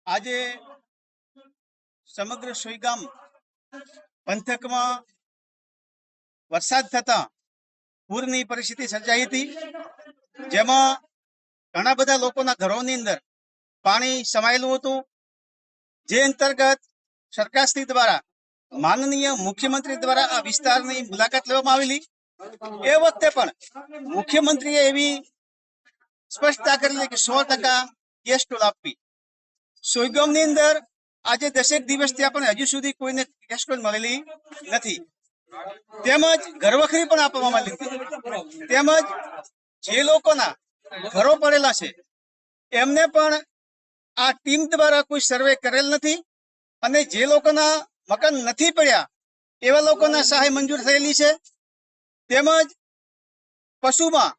આજે સમગ્ર સોઈગામ પંથકમાં વરસાદ થતા પૂરની પરિસ્થિતિ સર્જાઈ હતી, જેમાં ઘણા બધા લોકોના ઘરોની અંદર પાણી સમાયેલું હતું. જે અંતર્ગત સરકારશ્રી દ્વારા માનનીય મુખ્યમંત્રી દ્વારા આ વિસ્તારની મુલાકાત લેવામાં આવેલી. એ વખતે પણ મુખ્યમંત્રીએ એવી સ્પષ્ટતા કરેલી કે 100% ગેસ સ્ટોલ આપવી. સોઈગામની અંદર આજે 10 દિવસથી આપણે હજુ સુધી કોઈને ગેસ સ્ટોલ મળેલી નથી. તેમજ ઘરવખરી પણ આપવામાં આવી હતી. તેમજ જે લોકોના ઘરો પડેલા છે એમને પણ આ ટીમ દ્વારા કોઈ સર્વે કરેલ નથી, અને જે લોકોના મકાન નથી પડ્યા એવા લોકોના સહાય મંજૂર થયેલી છે. તેમજ પશુમાં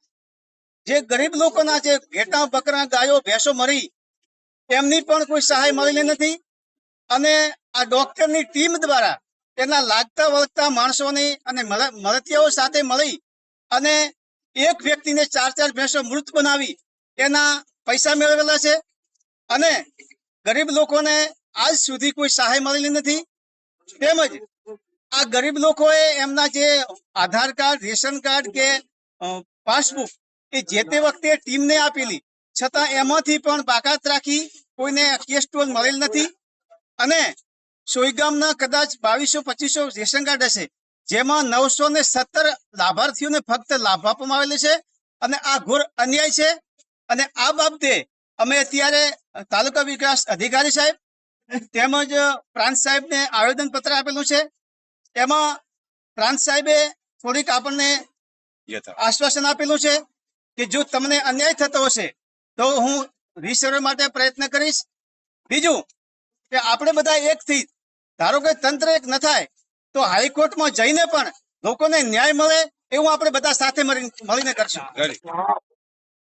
જે ગરીબ લોકોના જે ઘેટા, બકરા, ગાયો, ભેંસો મરી એમની પણ કોઈ સહાય મળેલી નથી. અને આ ડોક્ટરની ટીમ દ્વારા તેના લાગતા વળગતા માણસોની અને મળતિયાઓ સાથે મળી અને એક વ્યક્તિને 4 ભેંસો મૃત બનાવી એના પૈસા મેળવેલા છે. અને ગરીબ લોકોને આજ સુધી કોઈ સહાય મળેલી નથી. તેમજ આ ગરીબ લોકોએ એમના જે આધાર કાર્ડ, રેશન કાર્ડ કે પાસબુક એ જે તે વખતે ટીમને આપેલી, છતાં એમાંથી પણ બાકાત રાખી કોઈને ગેસ સ્ટોલ મળેલ નથી. અને સોઈગામના કદાચ 2200-2500 રેશન કાર્ડ હશે, જેમાં 917 લાભાર્થીઓને ફક્ત લાભ આપવામાં આવેલો છે. અને આ ઘોર અન્યાય છે. અને આ બાબતે અમે અત્યારે તાલુકા વિકાસ અધિકારી સાહેબ તેમજ પ્રાંત સાહેબને આવેદન પત્ર આપેલું છે. એમાં પ્રાંત સાહેબે થોડીક આપણને આશ્વાસન આપેલું છે કે જો તમને અન્યાય થતો હશે તો હું રીસર્વે માટે પ્રયત્ન કરીશ. બીજું કે આપણે બધા એક થઈ, ધારો કે તંત્ર એક ન થાય તો હાઈકોર્ટમાં જઈને પણ લોકોને ન્યાય મળે એવું આપણે બધા સાથે મળીને કરશું.